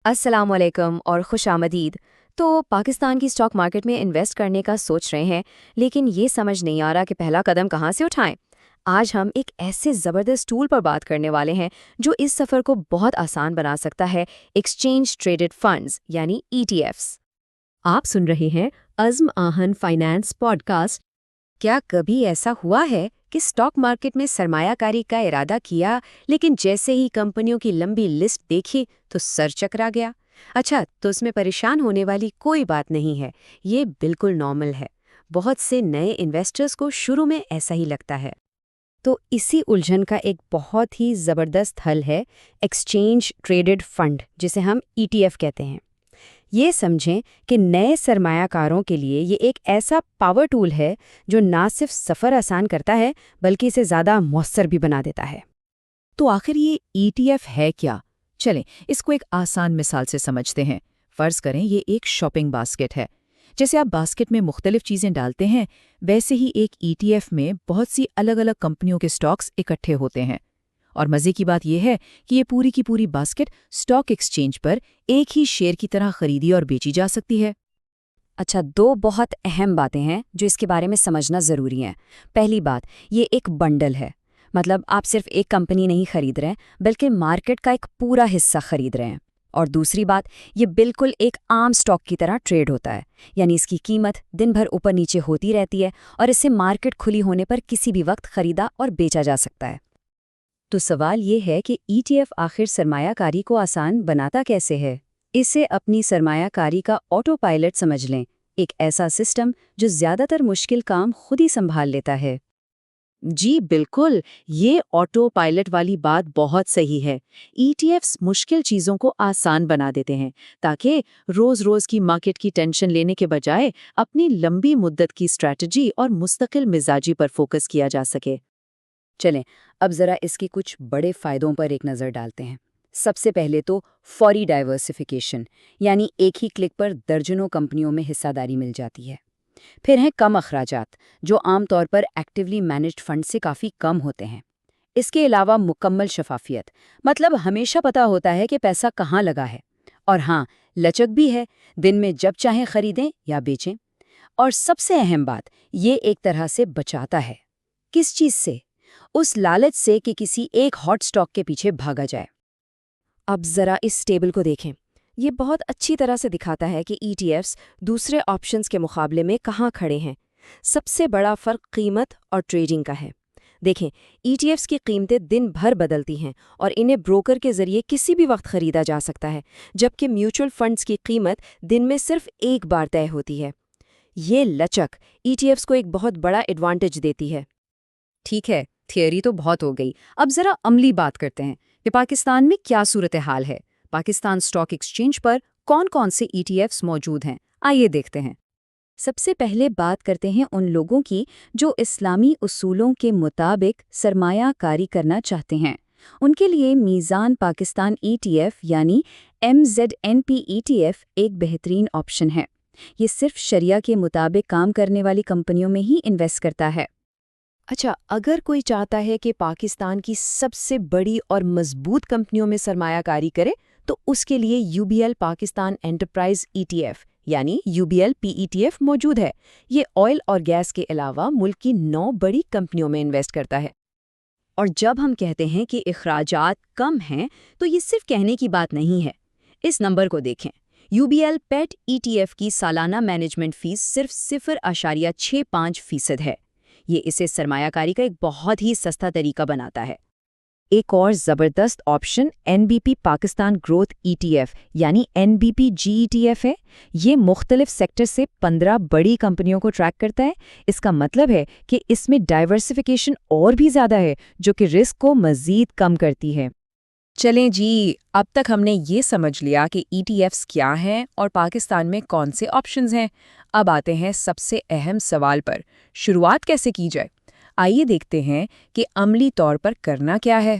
السلام علیکم اور خوش آمدید۔ تو پاکستان کی سٹاک مارکیٹ میں انویسٹ کرنے کا سوچ رہے ہیں، لیکن یہ سمجھ نہیں آ رہا کہ پہلا قدم کہاں سے اٹھائیں۔ آج ہم ایک ایسے زبردست ٹول پر بات کرنے والے ہیں جو اس سفر کو بہت آسان بنا سکتا ہے، ایکسچینج ٹریڈڈ فنڈز یعنی ETFs۔ آپ سن رہے ہیں عزم آہن فائنانس پوڈ کاسٹ۔ کیا کبھی ایسا ہوا ہے کہ سٹاک مارکیٹ میں سرمایہ کاری کا ارادہ کیا، لیکن جیسے ہی کمپنیوں کی لمبی لسٹ دیکھی تو سر چکرا گیا؟ اچھا، تو اس میں پریشان ہونے والی کوئی بات نہیں ہے، یہ بالکل نارمل ہے۔ بہت سے نئے انویسٹرز کو شروع میں ایسا ہی لگتا ہے۔ تو اسی الجھن کا ایک بہت ہی زبردست حل ہے ایکسچینج ٹریڈڈ فنڈ، جسے ہم ETF کہتے ہیں۔ یہ سمجھیں کہ نئے سرمایہ کاروں کے لیے یہ ایک ایسا پاور ٹول ہے جو نہ صرف سفر آسان کرتا ہے بلکہ اسے زیادہ مؤثر بھی بنا دیتا ہے۔ تو آخر یہ ETF ہے کیا؟ چلیں اس کو ایک آسان مثال سے سمجھتے ہیں۔ فرض کریں یہ ایک شاپنگ باسکٹ ہے۔ جیسے آپ باسکٹ میں مختلف چیزیں ڈالتے ہیں، ویسے ہی ایک ETF میں بہت سی الگ الگ کمپنیوں کے سٹاکس اکٹھے ہوتے ہیں۔ اور مزے کی بات یہ ہے کہ یہ پوری کی پوری باسکٹ سٹاک ایکسچینج پر ایک ہی شیئر کی طرح خریدی اور بیچی جا سکتی ہے۔ اچھا، دو بہت اہم باتیں ہیں جو اس کے بارے میں سمجھنا ضروری ہیں۔ پہلی بات، یہ ایک بنڈل ہے، مطلب آپ صرف ایک کمپنی نہیں خرید رہے بلکہ مارکیٹ کا ایک پورا حصہ خرید رہے ہیں۔ اور دوسری بات، یہ بالکل ایک عام سٹاک کی طرح ٹریڈ ہوتا ہے، یعنی اس کی قیمت دن بھر اوپر نیچے ہوتی رہتی ہے اور اسے مارکیٹ کھلی ہونے پر کسی بھی وقت خریدا اور بیچا جا سکتا ہے۔ تو سوال یہ ہے کہ ETF آخر سرمایہ کاری کو آسان بناتا کیسے ہے؟ اسے اپنی سرمایہ کاری کا آٹو پائلٹ سمجھ لیں، ایک ایسا سسٹم جو زیادہ تر مشکل کام خود ہی سنبھال لیتا ہے۔ جی بالکل، یہ آٹو پائلٹ والی بات بہت صحیح ہے۔ ETFs مشکل چیزوں کو آسان بنا دیتے ہیں تاکہ روز روز کی مارکیٹ کی ٹینشن لینے کے بجائے اپنی لمبی مدت کی اسٹریٹجی اور مستقل مزاجی پر فوکس کیا جا سکے۔ چلیں اب ذرا اس کے کچھ بڑے فائدوں پر ایک نظر ڈالتے ہیں۔ سب سے پہلے تو فوری ڈائیورسفیکیشن، یعنی ایک ہی کلک پر درجنوں کمپنیوں میں حصہ داری مل جاتی ہے۔ پھر ہیں کم اخراجات، جو عام طور پر ایکٹیولی مینجڈ فنڈ سے کافی کم ہوتے ہیں۔ اس کے علاوہ مکمل شفافیت، مطلب ہمیشہ پتہ ہوتا ہے کہ پیسہ کہاں لگا ہے۔ اور ہاں، لچک بھی ہے، دن میں جب چاہیں خریدیں یا بیچیں۔ اور سب سے اہم بات، یہ ایک طرح سے بچاتا ہے۔ کس چیز سے؟ اس لالچ سے کہ کسی ایک ہاٹ سٹاک کے پیچھے بھاگا جائے۔ اب ذرا اس ٹیبل کو دیکھیں، یہ بہت اچھی طرح سے دکھاتا ہے کہ ETFs دوسرے آپشنز کے مقابلے میں کہاں کھڑے ہیں۔ سب سے بڑا فرق قیمت اور ٹریڈنگ کا ہے۔ دیکھیں، ETFs کی قیمتیں دن بھر بدلتی ہیں اور انہیں بروکر کے ذریعے کسی بھی وقت خریدا جا سکتا ہے، جبکہ میوچل فنڈز کی قیمت دن میں صرف ایک بار طے ہوتی ہے۔ یہ لچک ETFs کو ایک بہت بڑا ایڈوانٹیج دیتی ہے۔ ٹھیک ہے، تھیوری تو بہت ہو گئی، اب ذرا عملی بات کرتے ہیں کہ پاکستان میں کیا صورتحال ہے۔ پاکستان سٹاک ایکسچینج پر کون کون سے ETFs موجود ہیں، آئیے دیکھتے ہیں۔ سب سے پہلے بات کرتے ہیں ان لوگوں کی جو اسلامی اصولوں کے مطابق سرمایہ کاری کرنا چاہتے ہیں۔ ان کے لیے میزان پاکستان ETF یعنی MZNP ETF ایک بہترین آپشن ہے۔ یہ صرف شریعہ کے مطابق کام کرنے والی کمپنیوں میں ہی انویسٹ کرتا ہے۔ اچھا، اگر کوئی چاہتا ہے کہ پاکستان کی سب سے بڑی اور مضبوط کمپنیوں میں سرمایہ کاری کرے تو اس کے لیے UBL پاکستان انٹرپرائز ETF یعنی UBL PETF موجود ہے۔ یہ آئل اور گیس کے علاوہ ملک کی 9 بڑی کمپنیوں میں انویسٹ کرتا ہے۔ اور جب ہم کہتے ہیں کہ اخراجات کم ہیں تو یہ صرف کہنے کی بات نہیں ہے۔ اس نمبر کو دیکھیں، UBL PET ETF کی سالانہ مینجمنٹ فیس صرف 0.65% ہے۔ یہ اسے سرمایہ کاری کا ایک بہت ہی سستا طریقہ بناتا ہے۔ ایک اور زبردست option NBP Pakistan growth ETF یعنی NBP GETF ہے۔ یہ مختلف سیکٹر سے 15 بڑی کمپنیوں کو ٹریک کرتا ہے۔ اس کا مطلب ہے کہ اس میں ڈائیورسفیکیشن اور بھی زیادہ ہے، جو کہ رسک کو مزید کم کرتی ہے۔ چلیں جی، اب تک ہم نے یہ سمجھ لیا کہ ETFs کیا ہیں اور پاکستان میں کون سے آپشنز ہیں۔ اب آتے ہیں سب سے اہم سوال پر، شروعات کیسے کی جائے؟ آئیے دیکھتے ہیں کہ عملی طور پر کرنا کیا ہے۔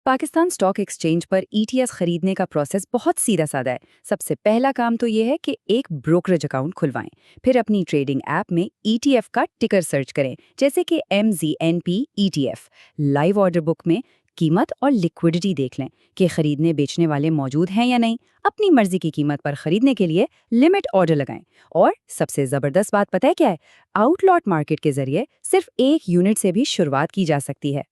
پاکستان سٹاک ایکسچینج پر ETFs خریدنے کا پروسیس بہت سیدھا سادہ ہے۔ سب سے پہلا کام تو یہ ہے کہ ایک بروکریج اکاؤنٹ کھلوائیں، پھر اپنی ٹریڈنگ ایپ میں ETF کا ٹکر سرچ کریں، جیسے کہ MZNP ETF۔ Live order book میں قیمت اور لیکوڈیٹی دیکھ لیں کہ خریدنے بیچنے والے موجود ہیں یا نہیں. اپنی مرضی کی قیمت پر خریدنے کے لیے لمٹ آرڈر لگائیں. اور سب سے زبردست بات پتہ ہے کیا ہے؟ آؤٹ لاٹ مارکیٹ کے ذریعے صرف 1 یونٹ سے بھی شروعات کی جا سکتی ہے.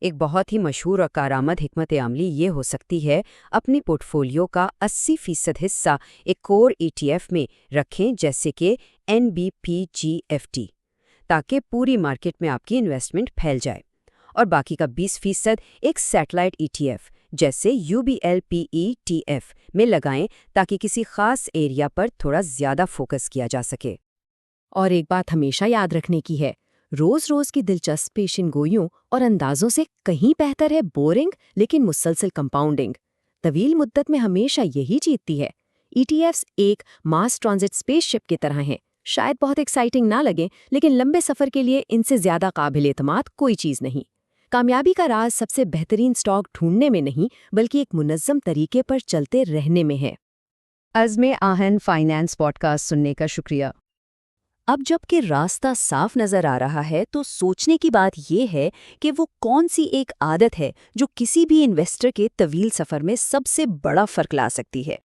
ایک بہت ہی مشہور اور کارآمد حکمت عملی یہ ہو سکتی ہے اپنی پورٹ فولیو کا 80% حصہ ایک کور ETF میں رکھیں، جیسے کہ NBPGFT، تاکہ پوری مارکیٹ میں آپ کی انویسٹمنٹ پھیل جائے، اور باقی کا 20% ایک سیٹلائٹ ETF جیسے UBLPETF میں لگائیں، تاکہ کسی خاص ایریا پر تھوڑا زیادہ فوکس کیا جا سکے. اور ایک بات ہمیشہ یاد رکھنے کی ہے، روز کی دلچسپ پیشن گوئیوں اور اندازوں سے کہیں بہتر ہے بورنگ لیکن مسلسل کمپاؤنڈنگ. طویل مدت میں ہمیشہ یہی جیتتی ہے. ETFs ایک ماس ٹرانزٹ اسپیس شپ کی طرح ہیں. شاید بہت ایکسائٹنگ نہ لگیں، لیکن لمبے سفر کے لیے ان سے زیادہ قابل اعتماد کوئی چیز نہیں. کامیابی کا راز سب سے بہترین سٹاک ڈھونڈنے میں نہیں، بلکہ ایک منظم طریقے پر چلتے رہنے میں ہے. عزم آہن فائنانس پوڈ کاسٹ سننے کا شکریہ. اب جب کہ راستہ صاف نظر آ رہا ہے تو سوچنے کی بات یہ ہے کہ وہ کون سی ایک عادت ہے جو کسی بھی انویسٹر کے طویل سفر میں سب سے بڑا فرق لا سکتی ہے.